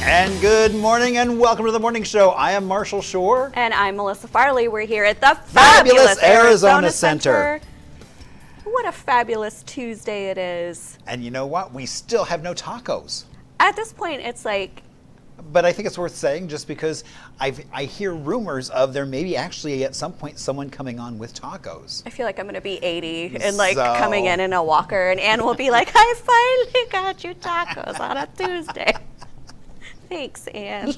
And good morning and welcome to the morning show. I am Marshall Shore. And I'm Melissa Farley. We're here at the fabulous Arizona Center. What a fabulous Tuesday it is. And you know what? We still have no tacos. At this point, it's like... But I think it's worth saying just because I hear rumors of there may be actually at some point someone coming on with tacos. I feel like I'm going to be 80 and coming in a walker, and Ann will be like, I finally got you tacos on a Tuesday. Thanks, Ann.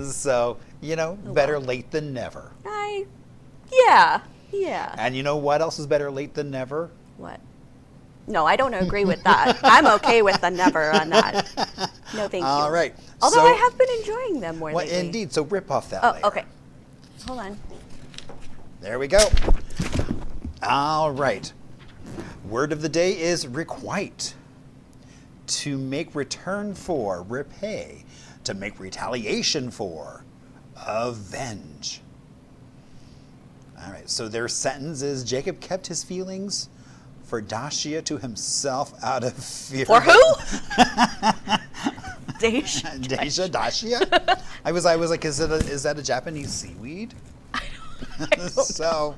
So, better late than never. Yeah. And you know what else is better late than never? What? No, I don't agree with that. I'm okay with the never on that. No, thank you. All right. Although I have been enjoying them more lately. Indeed. So rip off that layer. Okay. Hold on. There we go. All right. Word of the day is requite. To make return for, repay. To make retaliation for, avenge. All right, so their sentence is Jacob kept his feelings for Dacia to himself out of fear. For who? Dacia? I was like, is that a Japanese seaweed? I don't know.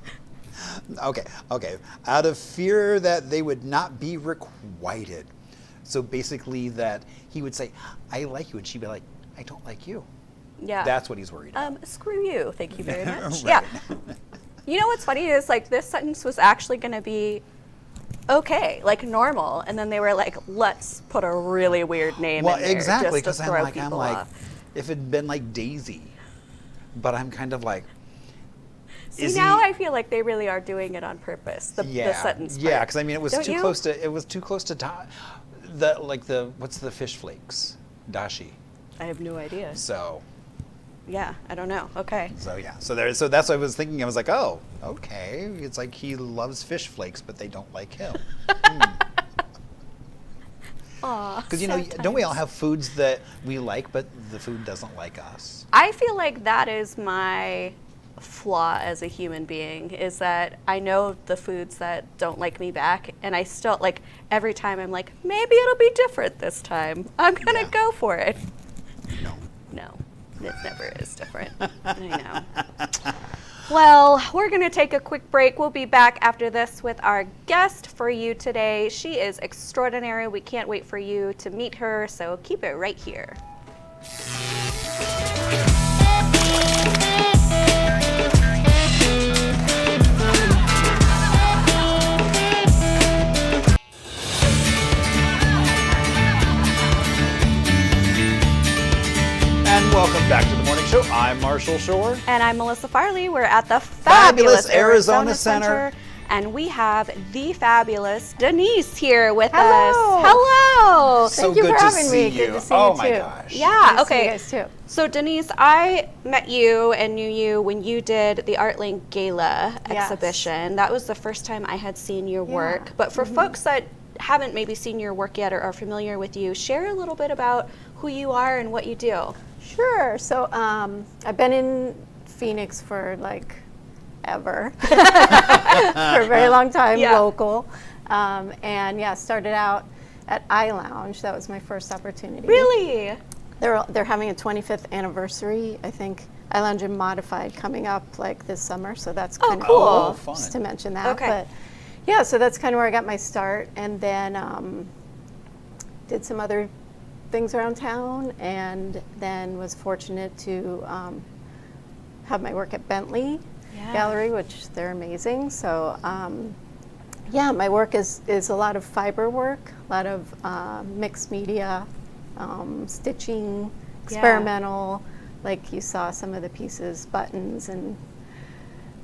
Okay. Out of fear that they would not be requited. So basically that he would say, I like you, and she'd be like, I don't like you. Yeah. That's what he's worried about. Screw you. Thank you very much. Right. Yeah. You know what's funny is like this sentence was actually going to be okay, like normal, and then they were like, let's put a really weird name in there. Exactly, because I'm like, if it'd been like Daisy, but I'm kind of like, now I feel like they really are doing it on purpose. The sentence part. Yeah, because I mean it was too close to what's the fish flakes? Dashi. I have no idea. So. Yeah, I don't know. Okay. So yeah, so that's what I was thinking. I was like, oh, okay. It's like he loves fish flakes, but they don't like him. Because don't we all have foods that we like, but the food doesn't like us? I feel like that is my flaw as a human being, is that I know the foods that don't like me back, and I still like every time I'm like, maybe it'll be different this time. I'm gonna go for it. No. It never is different. I know. Well, we're going to take a quick break. We'll be back after this with our guest for you today. She is extraordinary. We can't wait for you to meet her, so keep it right here. And welcome back to the morning show. I'm Marshall Shore. And I'm Melissa Farley. We're at the fabulous Arizona Center. And we have the fabulous Denise here with us. Hello. Thank you for having me. Good to see you too. Oh my gosh. Yeah, Nice okay. to see you guys too. So Denise, I met you and knew you when you did the ArtLink Gala exhibition. That was the first time I had seen your work. But for folks that haven't maybe seen your work yet or are familiar with you, share a little bit about who you are and what you do. Sure. So I've been in Phoenix for like ever, for a very long time, local. And started out at iLounge. That was my first opportunity. Really? They're having a 25th anniversary, I think. iLounge and Modified coming up like this summer, so that's kind of cool. Fun. Just to mention that. Okay. But yeah, so that's kind of where I got my start, and then did some other things around town, and then was fortunate to have my work at Bentley Gallery, which they're amazing. So my work is a lot of fiber work, a lot of mixed media, stitching, experimental, like you saw some of the pieces, buttons and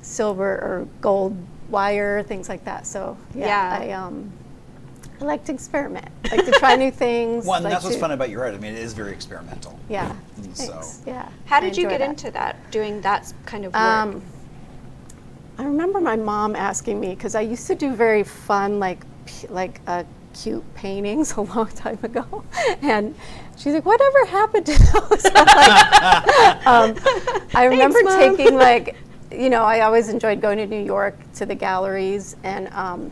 silver or gold wire, things like that. So I like to experiment, like to try new things. Well, and that's what's fun about your art. I mean, it is very experimental. Yeah. Thanks. Yeah. How did you get into that, doing that kind of work? I remember my mom asking me, because I used to do very fun, like cute paintings a long time ago, and she's like, "Whatever happened to those?" I remember taking I always enjoyed going to New York to the galleries, and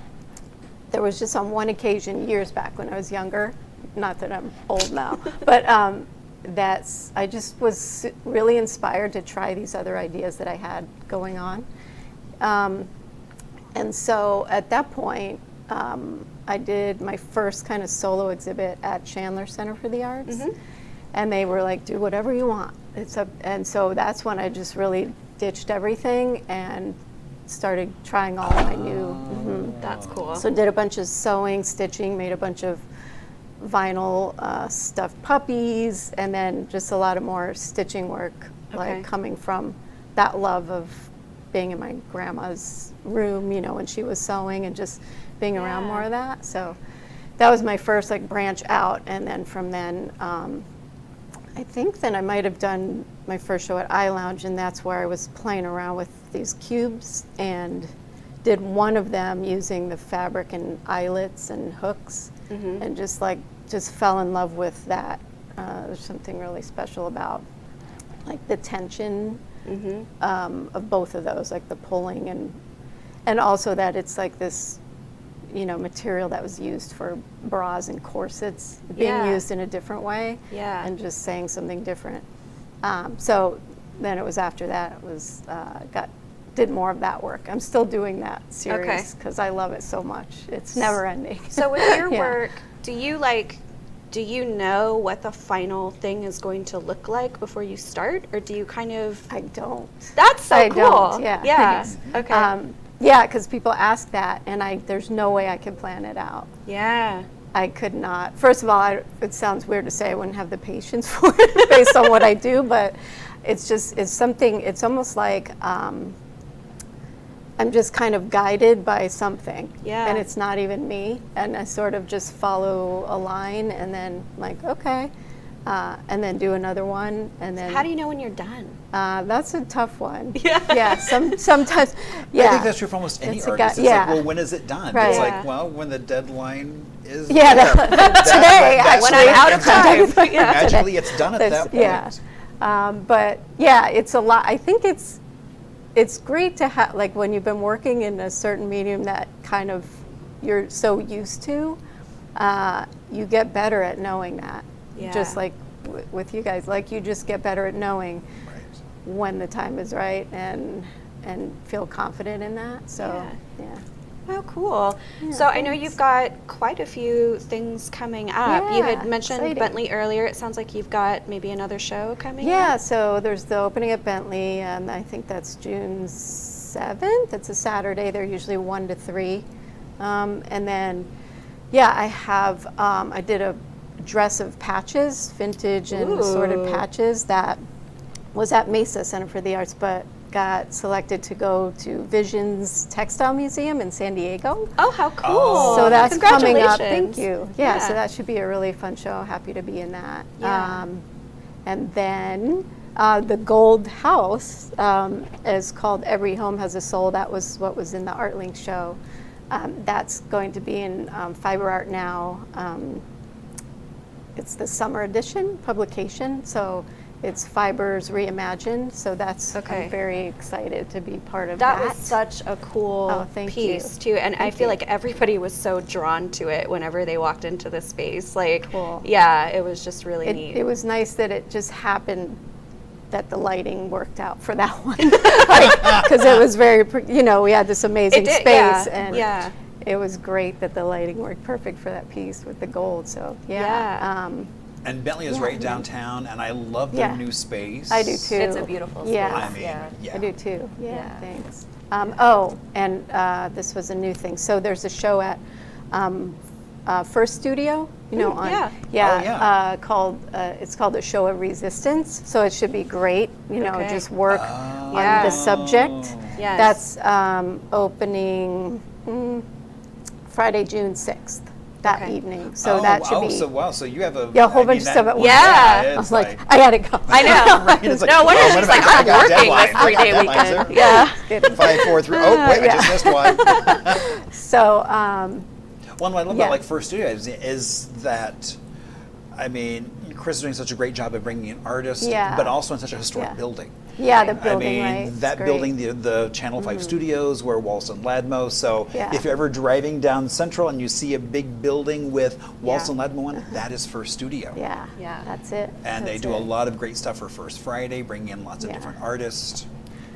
there was just on one occasion years back when I was younger, not that I'm old now, but I just was really inspired to try these other ideas that I had going on. And so at that point, I did my first kind of solo exhibit at Chandler Center for the Arts. And they were like, do whatever you want. And so that's when I just really ditched everything and started trying all my new. That's cool. So did a bunch of sewing, stitching, made a bunch of vinyl stuffed puppies, and then just a lot of more stitching work, like coming from that love of being in my grandma's room, you know, when she was sewing, and just being around more of that. So that was my first like branch out, and then from then, I think then I might have done my first show at Eye Lounge, and that's where I was playing around with these cubes and did one of them using the fabric and eyelets and hooks, and just fell in love with that. There's something really special about like the tension of both of those, like the pulling and also that it's like this, you know, material that was used for bras and corsets being used in a different way, and just saying something different. So then it was after that it was did more of that work. I'm still doing that series because I love it so much. It's never ending. So with your work, do you know what the final thing is going to look like before you start, or do you kind of? I don't. That's so cool. Don't, yeah. Yeah. Okay. Yeah, because people ask that, and there's no way I can plan it out. Yeah. I could not. First of all, it sounds weird to say I wouldn't have the patience for it based on what I do, but it's something, it's almost like I'm just kind of guided by something. Yeah. And it's not even me. And I sort of just follow a line and then like, okay. And then do another one. And then. How do you know when you're done? That's a tough one. Yeah. Yeah. Sometimes. Yeah. I think that's true for almost any artist. It's like, well, when is it done? Right. It's like, well, when the deadline is. Yeah. Today, actually. When I'm out of time. Actually, it's done at that point. Yeah. But yeah, it's a lot. I think it's great to have, like, when you've been working in a certain medium that kind of you're so used to, you get better at knowing that. Yeah. Just like with you guys, like you just get better at knowing when the time is right and feel confident in that. So yeah. Oh, cool. Yeah, so I know you've got quite a few things coming up. Yeah, you had mentioned exciting. Bentley earlier. It sounds like you've got maybe another show coming up. Yeah, so there's the opening at Bentley, and I think that's June 7th. It's a Saturday. They're usually 1 to 3. And then, I did a dress of patches, vintage and assorted patches that was at Mesa Center for the Arts, but got selected to go to Vision's Textile Museum in San Diego. Oh, how cool. So that's coming up. Thank you. Yeah, so that should be a really fun show. Happy to be in that. Yeah. And then the Gold House is called Every Home Has a Soul. That was what was in the ArtLink show. That's going to be in Fiber Art Now. It's the summer edition publication. So it's Fibers Reimagined, so that's I'm very excited to be part of that. That was such a cool piece too, and I feel like everybody was so drawn to it whenever they walked into the space. Like, it was just really neat. It was nice that it just happened that the lighting worked out for that one, because it was very, we had this amazing space, and it was great that the lighting worked perfect for that piece with the gold. So and Bentley is right downtown, and I love their new space. I do too. It's a beautiful space. I mean, I do too. Yeah. Thanks. And this was a new thing. So there's a show at First Studio, called it's called the Show of Resistance. So it should be great. Just work on the subject. Yes. That's opening Friday, June 6th. That evening, so that should be. So you have a whole bunch of stuff at once. Yeah, I was like, I gotta go. I know. No wonder she's like, I'm working this 3-day weekend. Yeah. 5, 4, 3. Oh wait, I just missed one. So. One what I love about First Studio is that, I mean, Chris is doing such a great job of bringing in artists, Yeah. but also in such a historic Yeah. building. Yeah, the building, I mean, right? It's that great. building, the Channel 5 studios where Waltz and Ladmo. So Yeah. if you're ever driving down Central and you see a big building with Waltz Yeah. and Ladmo on it, that is First Studio. Yeah, Yeah. that's it. And they That's do a it. lot of great stuff for First Friday, bringing in lots of Yeah. different artists.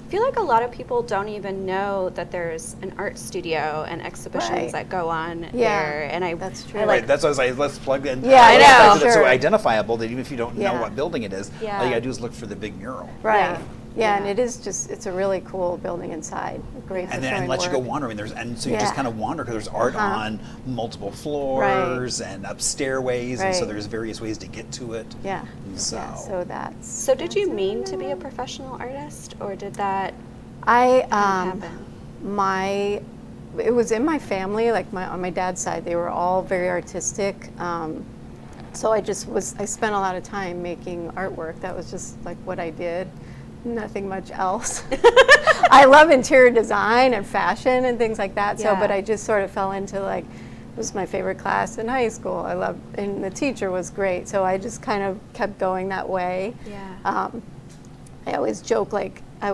I feel like a lot of people don't even know that there's an art studio and exhibitions Right. that go on Yeah, there. And that's true. I like Right, that's what I was like, let's plug in. Yeah, I the know. fact that it's so Sure. identifiable that even if you don't know Yeah. what building it is, Yeah. all you gotta do is look for the big mural. Right. Yeah. Yeah, and Yeah. it is just, it's a really cool building inside. Great for And then showing and let you go work. wandering. And so you just Yeah. kind of wander because there's art Uh-huh. on multiple floors and up stairways, and so Right. there's various ways to get to it. Yeah. And so, Yeah, so that's. So did you that's mean it. to be a professional artist, or did that I happen? it was in my family, like on my dad's side, they were all very artistic. So I spent a lot of time making artwork. That was just like what I did, nothing much else. I love interior design and fashion and things like that. So, Yeah. but I just sort of fell into like, it was my favorite class in high school. I loved, and the teacher was great. So I just kind of kept going that way. Yeah. I always joke like I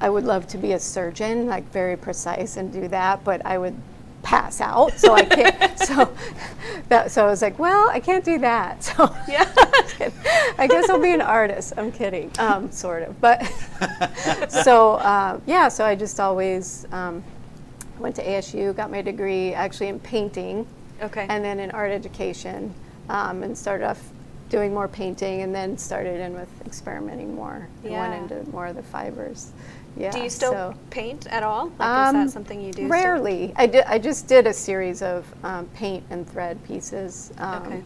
would love to be a surgeon, like very precise and do that, but I would pass out, so I can't. So I was like, well, I can't do that. So Yeah. I guess I'll be an artist. I'm kidding, sort of. But so so I just always went to ASU, got my degree actually in painting, Okay. and then in art education, and started off doing more painting, and then started in with experimenting more and Yeah. went into more of the fibers. Yeah. Do you still so, paint at all? Like, is that something you do? still? Rarely. I just did a series of paint and thread pieces. Okay.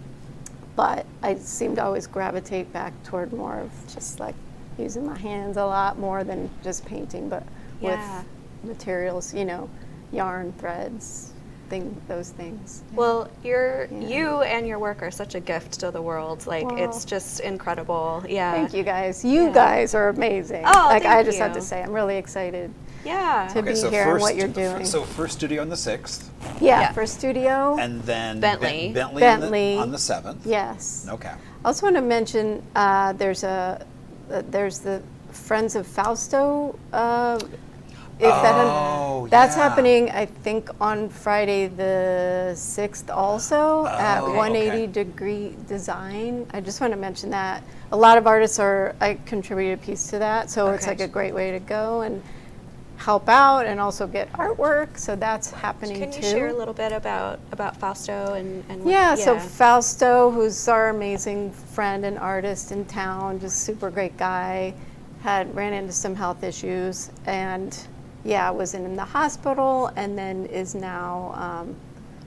But I seem to always gravitate back toward more of just like using my hands a lot more than just painting, but Yeah. with materials, yarn, threads, those things. Well, you Yeah. and your work are such a gift to the world. Like, Well, it's just incredible. Yeah. Thank you guys. You Yeah. guys are amazing. Oh, like I thank just have to you. say, I'm really excited Yeah. to be here and what you're doing. So First Studio on the 6th, Yeah. For studio. and then Bentley. Bentley on the 7th. Yes. Okay. I also want to mention there's the Friends of Fausto. That's yeah. happening, I think, on Friday the 6th also at okay. 180 Degree Design. I just want to mention that. A lot of artists I contributed a piece to that, so it's Okay. like a great way to go and help out and also get artwork. So that's happening Can too. you share a little bit about Fausto and what, Yeah, so Fausto, who's our amazing friend and artist in town, just super great guy, ran into some health issues and was in the hospital and then is now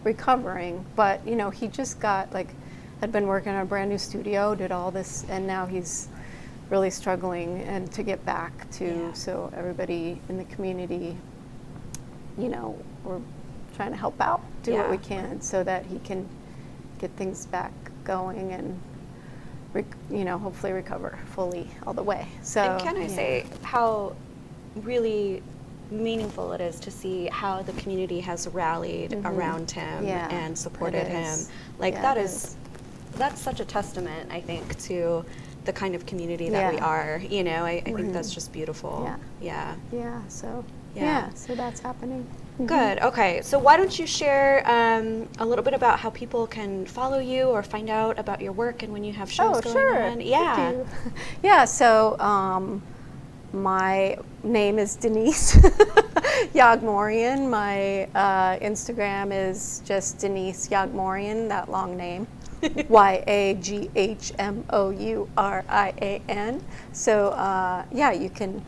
recovering. But he just had been working on a brand new studio, did all this, and now he's really struggling and to get back to. Yeah. So everybody in the community, we're trying to help out, do what Yeah. we can so that he can get things back going and hopefully recover fully all the way. So And can I say how really meaningful it is to see how the community has rallied around him Yeah, and supported it him. is. Like Yeah, that it is that's such a testament, I think, to the kind of community that we Yeah. are. I think that's just beautiful. Yeah. Yeah. Yeah, so Yeah. so that's happening. Good. Okay. So why don't you share a little bit about how people can follow you or find out about your work and when you have shows going on? Thank Yeah. you. Yeah, so my name is Denise Yaghmourian. My Instagram is just Denise Yaghmourian, that long name. Yaghmourian. So you can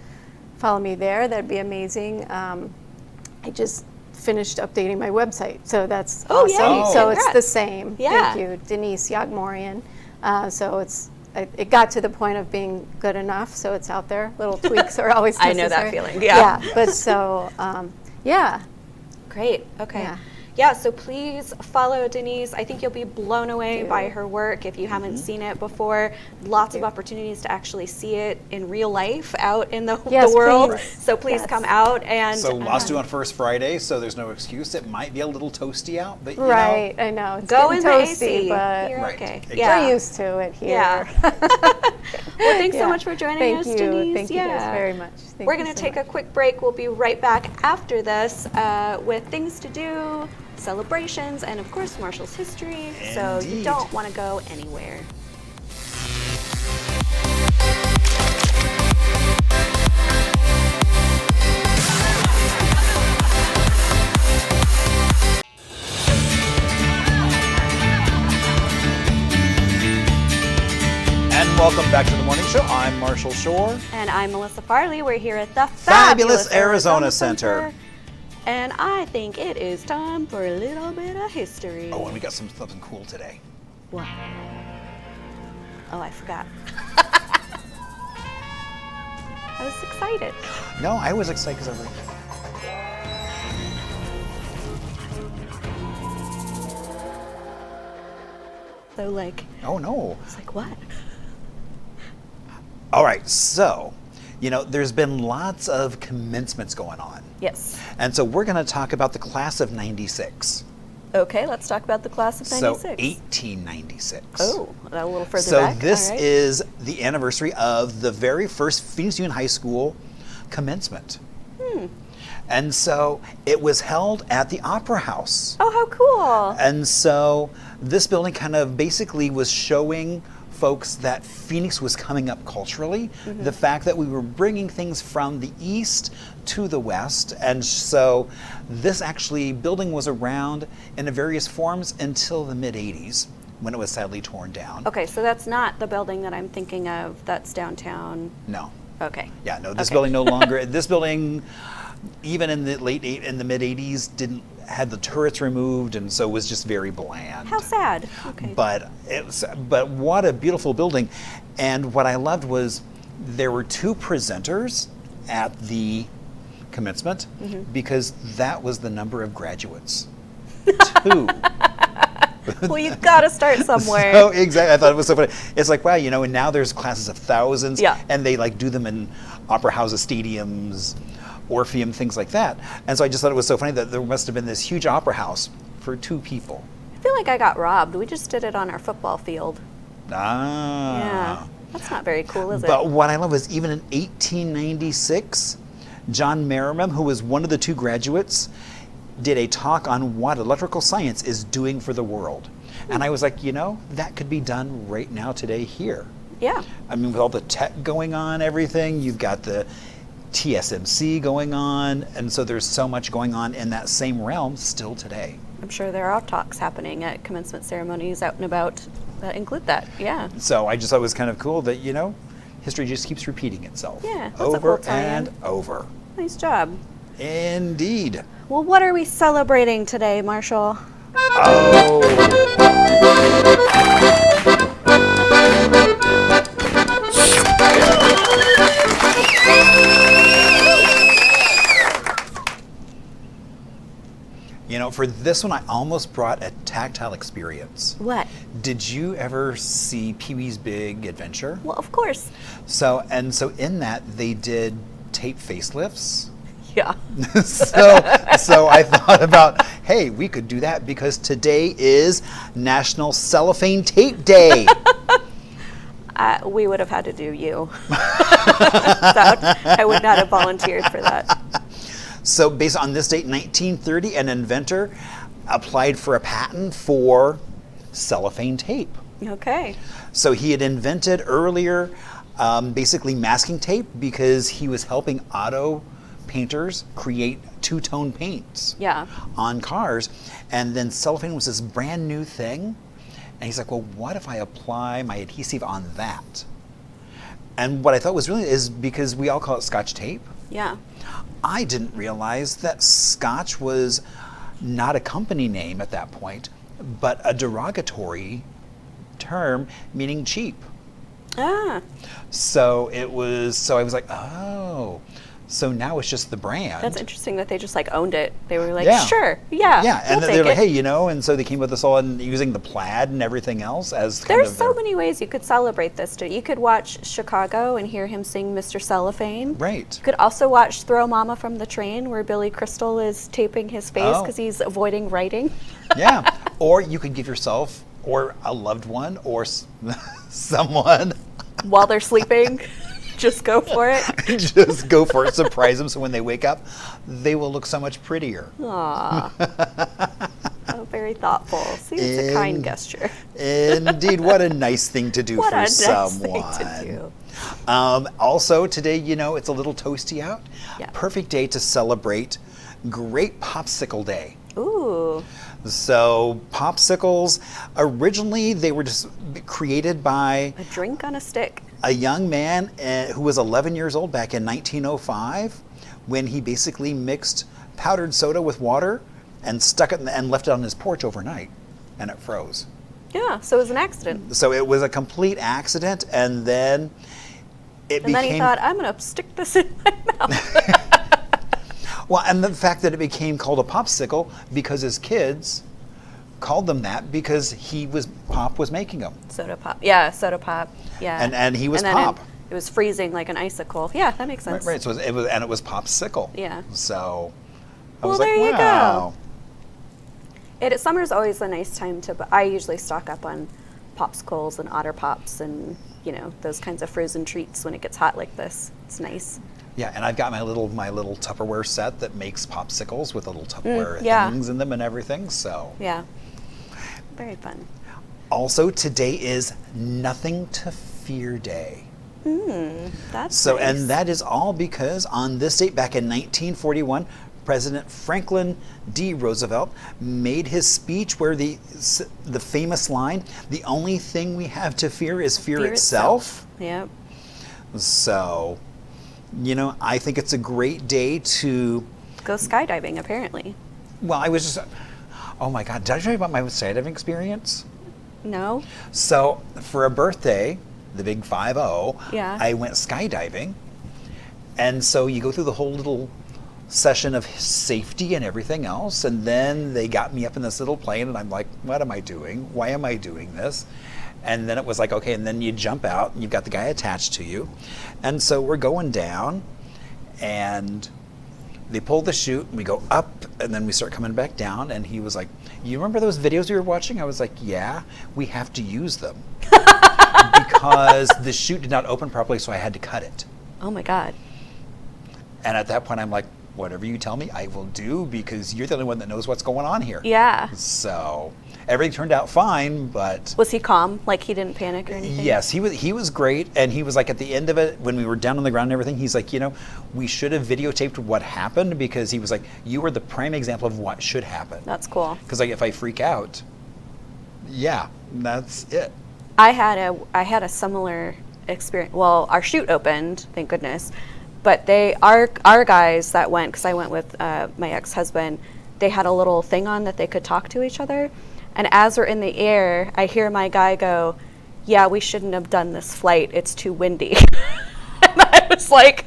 follow me there. That'd be amazing. I just finished updating my website, so that's Oh, awesome. yay. So it's the Congrats. same. Yeah. Thank you, Denise Yaghmourian. So it got to the point of being good enough, so it's out there. Little tweaks are always I necessary. know that feeling, yeah. But so, Great. Okay. Yeah. Yeah, so please follow Denise. I think you'll be blown away by her work if you haven't seen it before. Lots of opportunities to actually see it in real life out in the world. Please. So please come out. And So lost you on first Friday, so there's no excuse. It might be a little toasty out, but you Right, know. I know. It's go in getting the toasty, AC. but You're Right. okay. Exactly. Yeah. we're used to it here. Yeah. Well, thanks so much for joining us, Thank you. Denise. Thank you guys very much. Thank We're you going to so take much. a quick break. We'll be right back after this with things to do, celebrations, and of course, Marshall's history. So you Indeed. don't want to go anywhere. And welcome back to the morning show. I'm Marshall Shore. And I'm Melissa Farley. We're here at the Fabulous Arizona Center. And I think it is time for a little bit of history. Oh, and we got something cool today. What? Oh, I forgot. I was excited. No, I was excited because I was So like, oh no. it's like what? All right, so, you know, there's been lots of commencements going on. Yes. And so we're going to talk about the class of 96. Okay, let's talk about the class of 96. So 1896. Oh, a little further So back. this All right. is the anniversary of the very first Phoenix Union High School commencement. And so it was held at the Opera House. Oh, how cool. And so this building kind of basically was showing folks that Phoenix was coming up culturally, the fact that we were bringing things from the east to the west. And so this actually building was around in various forms until the mid 80s when it was sadly torn down. Okay, so that's not the building that I'm thinking of that's downtown. No. Okay. Yeah, no, this Okay. building no longer, this building, even in the in the mid 80s, didn't had the turrets removed, and so was just very bland. How sad. Okay. But but what a beautiful building. And what I loved was there were two presenters at the commencement because that was the number of graduates. Two. Well, you've got to start somewhere. So exactly, I thought it was so funny. It's like, wow, you know, and now there's classes of thousands, Yeah. and they like do them in opera houses, stadiums, Orpheum, things like that. And so I just thought it was so funny that there must have been this huge opera house for two people. I feel like I got robbed. We just did it on our football field. Ah. Yeah. That's not very cool, is it? But what I love is even in 1896, John Merriman, who was one of the two graduates, did a talk on what electrical science is doing for the world. And I was like, you know, that could be done right now today here. Yeah. I mean, with all the tech going on, everything, you've got the TSMC going on, and so there's so much going on in that same realm still today. I'm sure there are talks happening at commencement ceremonies out and about that include that. Yeah. So I just thought it was kind of cool that, you know, history just keeps repeating itself. Yeah, that's a over cool tie-in. and over. Nice job. Indeed. Well, what are we celebrating today, Marshall? You know, for this one, I almost brought a tactile experience. What? Did you ever see Pee-wee's Big Adventure? Well, of course. So in that, they did tape facelifts. Yeah. so I thought about, hey, we could do that because today is National Cellophane Tape Day. We would have had to do you. I would not have volunteered for that. So based on this date, 1930, an inventor applied for a patent for cellophane tape. Okay. So he had invented earlier basically masking tape because he was helping auto painters create two-tone paints Yeah. on cars. And then cellophane was this brand new thing. And he's like, well, what if I apply my adhesive on that? And what I thought was really is because we all call it Scotch tape. Yeah. I didn't realize that Scotch was not a company name at that point, but a derogatory term meaning cheap. Ah. So I was like, oh, So now it's just the brand. That's interesting that they just like owned it. They were like, Yeah. sure, yeah, Yeah, and we'll they're take like, it. hey, you know, and so they came with us all and using the plaid and everything else as kind There's of so their, many ways you could celebrate this. You could watch Chicago and hear him sing Mr. Cellophane. Right. You could also watch Throw Mama from the Train, where Billy Crystal is taping his face Oh. because he's avoiding writing. Yeah. Or you could give yourself or a loved one or someone While they're sleeping, just go for it. just go for it, surprise them so when they wake up, they will look so much prettier. Aw. Oh, very thoughtful. See, it's a kind In- gesture. Indeed, what a nice thing to do What for a nice someone. thing to do. Also, today, you know, it's a little toasty out. Yeah. Perfect day to celebrate Great Popsicle Day. Ooh. So, popsicles, originally they were just created by A drink on a stick. a young man who was 11 years old back in 1905 when he basically mixed powdered soda with water and stuck it and left it on his porch overnight, and it froze. Yeah, so it was an accident. So it was a complete accident, and then it And became... then he thought, I'm going to stick this in my mouth. Well, and the fact that it became called a popsicle because his kids called them that because Pop was making them. Soda pop. Yeah, soda pop. Yeah. And he was then Pop. It was freezing like an icicle. Yeah, that makes sense. Right. So it was popsicle. Yeah. So I Well, was like, there you go. wow. Summer's always a nice time I usually stock up on popsicles and Otter Pops and, you know, those kinds of frozen treats when it gets hot like this. It's nice. Yeah, and I've got my little Tupperware set that makes popsicles with little Tupperware yeah. things in them and everything. So Yeah. Very fun. also today is Nothing to Fear Day. That's So, nice. and that is all because on this date back in 1941, President Franklin D. Roosevelt made his speech where the famous line, "The only thing we have to fear is fear itself." Yep. So, you know, I think it's a great day to, Go skydiving, apparently. well, I was just, oh my God, did I tell you about my skydiving experience? No? So, for a birthday, the big 5-0, Yeah. I went skydiving. And so you go through the whole little session of safety and everything else. And then they got me up in this little plane, and I'm like, what am I doing? Why am I doing this? And then it was like, okay, and then you jump out, and you've got the guy attached to you. And so we're going down, and they pull the chute, and we go up, and then we start coming back down. And he was like, you remember those videos we were watching? I was like, yeah, we have to use them. Because the chute did not open properly, so I had to cut it. Oh my God. And at that point, I'm like, whatever you tell me, I will do, because you're the only one that knows what's going on here. Yeah. So everything turned out fine, but Was he calm? Like he didn't panic or anything? yes, he was great. And he was like, at the end of it, when we were down on the ground and everything, he's like, you know, we should have videotaped what happened, because he was like, you were the prime example of what should happen. That's cool. Because like, if I freak out, yeah, that's it. I had a similar experience. Well, our chute opened, thank goodness. But our guys that went, because I went with my ex-husband, they had a little thing on that they could talk to each other. And as we're in the air, I hear my guy go, yeah, we shouldn't have done this flight. It's too windy. And I was like,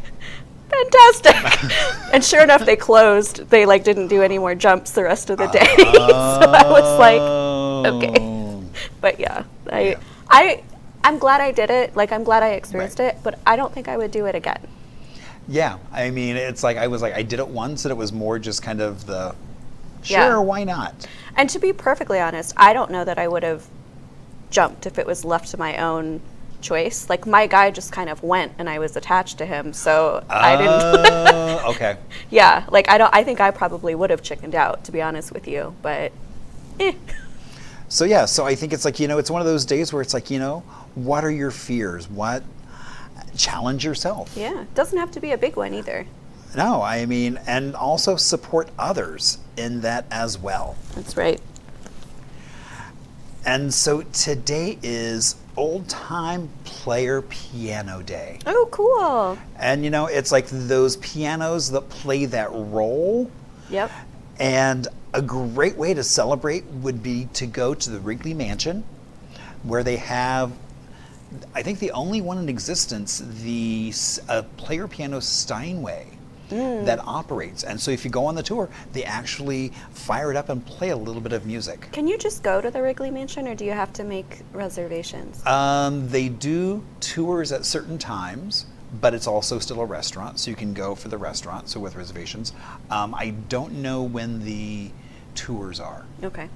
fantastic. And sure enough, they closed. They like didn't do any more jumps the rest of the day. So I was like, okay. But yeah, I'm glad I did it. Like, I'm glad I experienced Right. it, but I don't think I would do it again. Yeah, I mean, it's like, I did it once, and it was more just kind of the, sure, Yeah. why not? And to be perfectly honest, I don't know that I would have jumped if it was left to my own choice. Like, my guy just kind of went, and I was attached to him, so I didn't. Okay. Yeah, like, I think I probably would have chickened out, to be honest with you, but So yeah, so I think it's like, you know, it's one of those days where it's like, you know, what are your fears? Challenge yourself. yeah, it doesn't have to be a big one either. No, I mean, and also support others in that as well. That's right. And so today is Old Time Player Piano Day. Oh, cool. And you know, it's like those pianos that play that role. Yep. And a great way to celebrate would be to go to the Wrigley Mansion, where they have, I think the only one in existence, the player piano Steinway. that operates. And so if you go on the tour, they actually fire it up and play a little bit of music. Can you just go to the Wrigley Mansion, or do you have to make reservations? They do tours at certain times, but it's also still a restaurant, so you can go for the restaurant, so with reservations. I don't know when the tours are. Okay.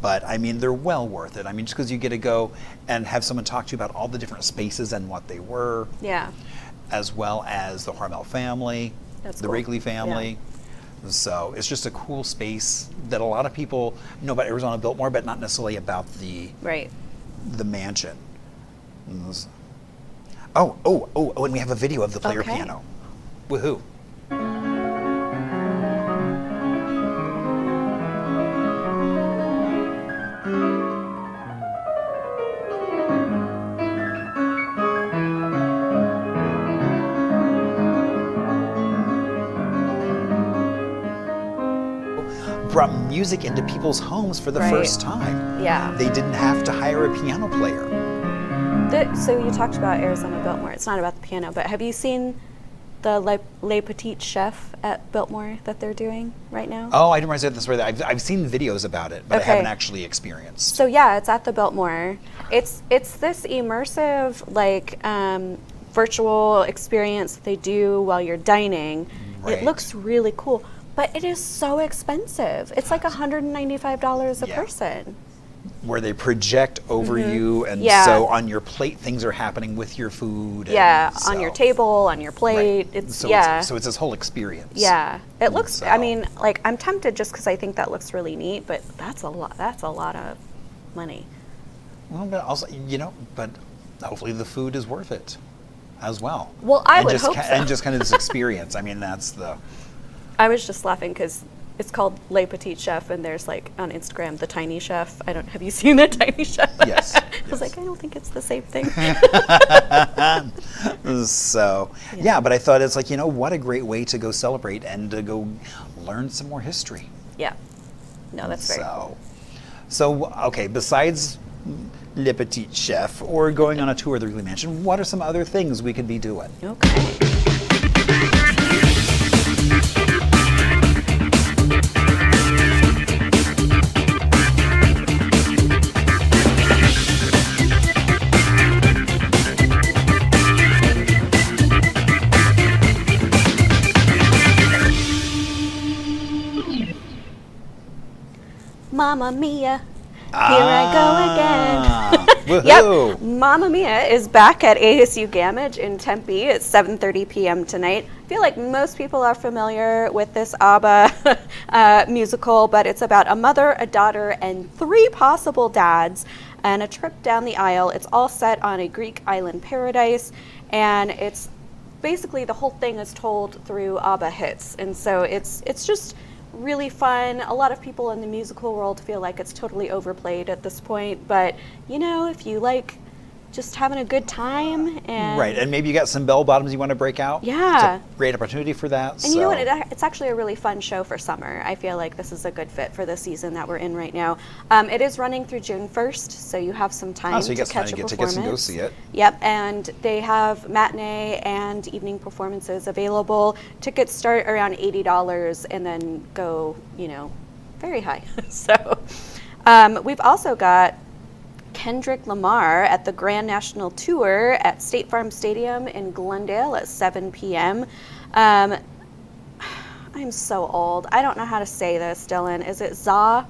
But I mean, they're well worth it. I mean, just because you get to go and have someone talk to you about all the different spaces and what they were, Yeah. as well as the Hormel family, That's the cool. Wrigley family. So it's just a cool space that a lot of people know about Arizona Biltmore, but not necessarily about the Right. mansion. Oh, and we have a video of the player Okay. piano. Woohoo. Brought music into people's homes for the Right. first time. Yeah. They didn't have to hire a piano player. So you talked about Arizona Biltmore. It's not about the piano, but have you seen the Le Petit Chef at Biltmore that they're doing right now? Oh, I didn't realize that this way. I've seen videos about it, but Okay. I haven't actually experienced. So yeah, it's at the Biltmore. It's this immersive virtual experience that they do while you're dining. Right. It looks really cool, but it is so expensive. It's like $195 a Yeah. person. Where they project over you, and Yeah. so on your plate things are happening with your food. Yeah, and on your so- table, on your plate. Right. It's so yeah. so it's this whole experience. Yeah, it looks. I So- mean, like I'm tempted just because I think that looks really neat, but that's a lot. That's a lot of money. Well, but also, but hopefully the food is worth it as well. Well, I And would just hope ki- so. And just kind of this experience. I mean, that's the. I was just laughing because it's called Le Petit Chef, and there's like on Instagram the Tiny Chef. Have you seen the Tiny Chef? Yes, I was yes. like, I don't think it's the same thing. So, yeah, but I thought it's like, what a great way to go celebrate and to go learn some more history. Yeah. No, that's very cool. So, okay, besides Le Petit Chef or going on a tour of the Wrigley Mansion, what are some other things we could be doing? Okay. Mamma Mia, here I go again. Woohoo! Yep, Mamma Mia is back at ASU Gammage in Tempe at 7:30 p.m. tonight. I feel like most people are familiar with this ABBA musical, but it's about a mother, a daughter, and 3 possible dads, and a trip down the aisle. It's all set on a Greek island paradise, and it's basically the whole thing is told through ABBA hits, and so it's just really fun. A lot of people in the musical world feel like it's totally overplayed at this point, but if you like just having a good time and Right, and maybe you got some bell bottoms you want to break out. Yeah. It's a great opportunity for that. and you know what, it's actually a really fun show for summer. I feel like this is a good fit for the season that we're in right now. It is running through June 1st, so you have some time so you to got some time catch to a get performance. tickets and go see it. Yep, and they have matinee and evening performances available. Tickets start around $80 and then go, very high. So we've also got Kendrick Lamar at the Grand National Tour at State Farm Stadium in Glendale at 7 p.m. I'm so old. I don't know how to say this, Dylan. Is it ZA?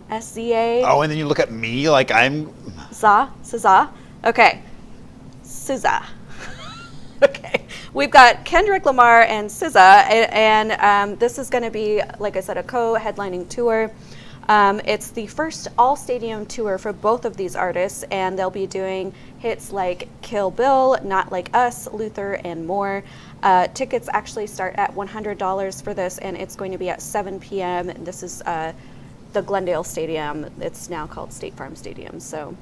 S-Z-A? Oh, and then you look at me like I'm. ZA? SZA? Okay. SZA. Okay. We've got Kendrick Lamar and SZA, and this is going to be, like I said, a co-headlining tour. It's the first all-stadium tour for both of these artists, and they'll be doing hits like Kill Bill, Not Like Us, Luther, and more. Tickets actually start at $100 for this, and it's going to be at 7 p.m. And this is the Glendale Stadium. It's now called State Farm Stadium. So,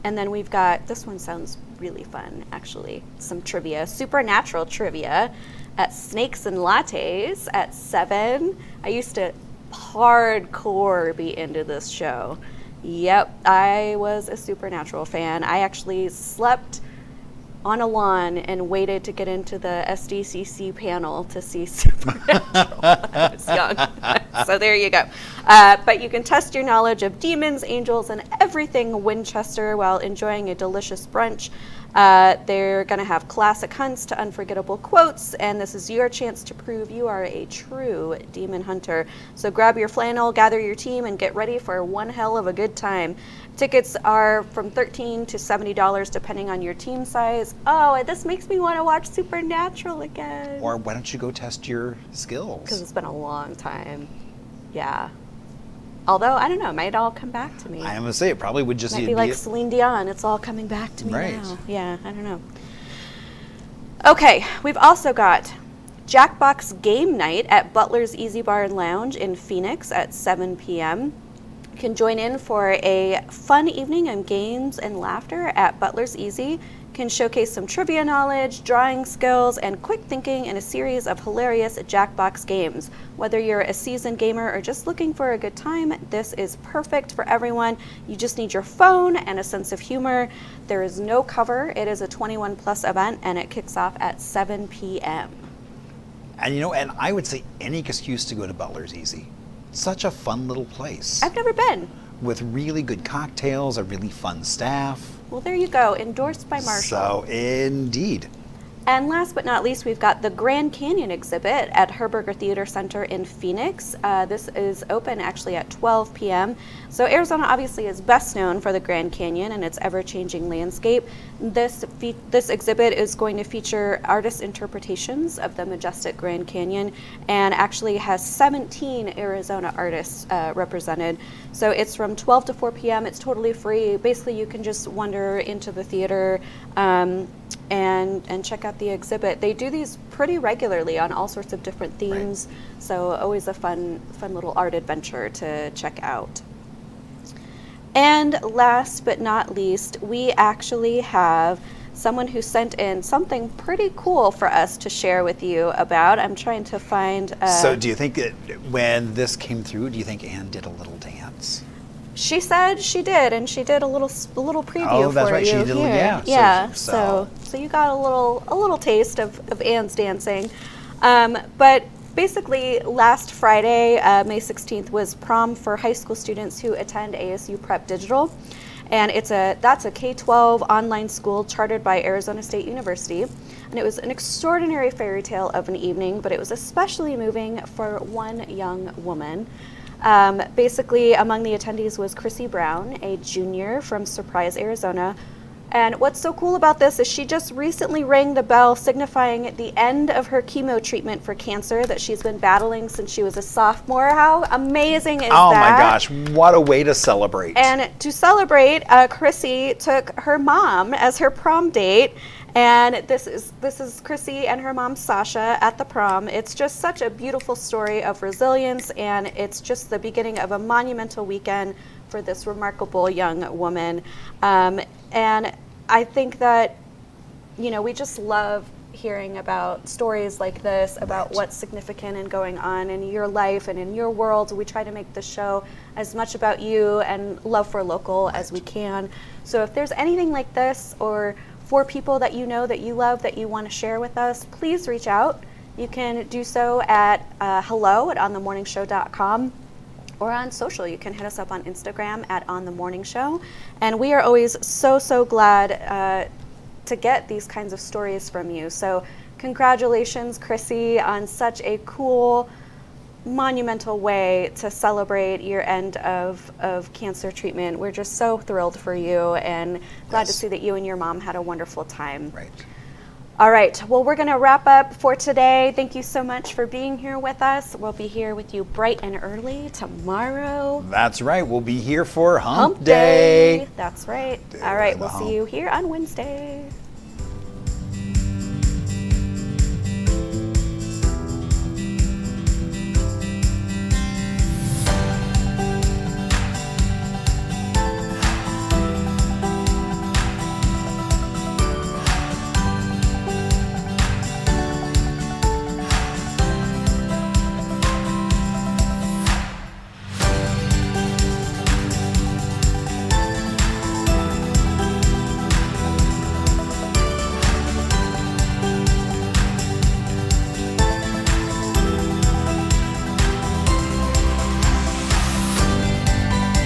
and then we've got, this one sounds really fun, actually, some trivia, supernatural trivia at Snakes and Lattes at 7. I used to hardcore be into this show. Yep, I was a Supernatural fan. I actually slept on a lawn and waited to get into the SDCC panel to see Supernatural when I was young. So there you go. But you can test your knowledge of demons, angels, and everything Winchester while enjoying a delicious brunch. They're going to have classic hunts to unforgettable quotes, and this is your chance to prove you are a true demon hunter. So grab your flannel, gather your team, and get ready for one hell of a good time. Tickets are from $13 to $70 depending on your team size. Oh, and this makes me want to watch Supernatural again. Or why don't you go test your Because skills? it's been a long time. Yeah. Although, I don't know, it might all come back to me. I'm going to say it probably would just Might be like Celine Dion. It's all coming back to me Right. now. Yeah, I don't know. Okay, we've also got Jackbox Game Night at Butler's Easy Bar and Lounge in Phoenix at 7 p.m. You can join in for a fun evening of games and laughter at Butler's Easy. Can showcase some trivia knowledge, drawing skills, and quick thinking in a series of hilarious Jackbox games. Whether you're a seasoned gamer or just looking for a good time, this is perfect for everyone. You just need your phone and a sense of humor. There is no cover. It is a 21 plus event, and it kicks off at 7 p.m. And and I would say any excuse to go to Butler's Easy. Such a fun little place. I've never been. With really good cocktails, a really fun staff. Well, there you go. Endorsed by Marshall. So, indeed. And last but not least, we've got the Grand Canyon exhibit at Herberger Theater Center in Phoenix. This is open actually at 12 p.m. So Arizona obviously is best known for the Grand Canyon and its ever-changing landscape. This exhibit is going to feature artist interpretations of the majestic Grand Canyon and actually has 17 Arizona artists represented. So it's from 12 to 4 p.m. It's totally free. Basically, you can just wander into the theater and check out the exhibit. They do these pretty regularly on all sorts of different themes, right. So always a fun little art adventure to check out. And last but not least, we actually have someone who sent in something pretty cool for us to share with you about. I'm trying to find... So do you think that when this came through, do you think Anne did a little dance? She said she did, and she did a little preview oh, that's for right. you She did, here. yeah. So you got a little taste of Anne's dancing, but basically last Friday, May 16th, was prom for high school students who attend ASU Prep Digital, and that's a K-12 online school chartered by Arizona State University, and it was an extraordinary fairy tale of an evening, but it was especially moving for one young woman. Basically, among the attendees was Chrissy Brown, a junior from Surprise, Arizona. And what's so cool about this is she just recently rang the bell signifying the end of her chemo treatment for cancer that she's been battling since she was a sophomore. How amazing is that? Oh my gosh, what a way to celebrate. And to celebrate, Chrissy took her mom as her prom date. And this is Chrissy and her mom Sasha at the prom. It's just such a beautiful story of resilience, and it's just the beginning of a monumental weekend for this remarkable young woman. And I think that, we just love hearing about stories like this, about right. what's significant and going on in your life and in your world. We try to make the show as much about you and love for local as we can. So if there's anything like this, or for people that you know that you love that you want to share with us, please reach out. You can do so at hello@onthemorningshow.com or on social. You can hit us up on Instagram @onthemorningshow. And we are always so glad to get these kinds of stories from you. So congratulations, Chrissy, on such a cool, monumental way to celebrate your end of cancer treatment. We're just so thrilled for you and glad to see that you and your mom had a wonderful time. Right. All right, well, we're going to wrap up for today. Thank you so much for being here with us. We'll be here with you bright and early tomorrow. That's right. We'll be here for Hump Day. That's right. All right, we'll see you here on Wednesday.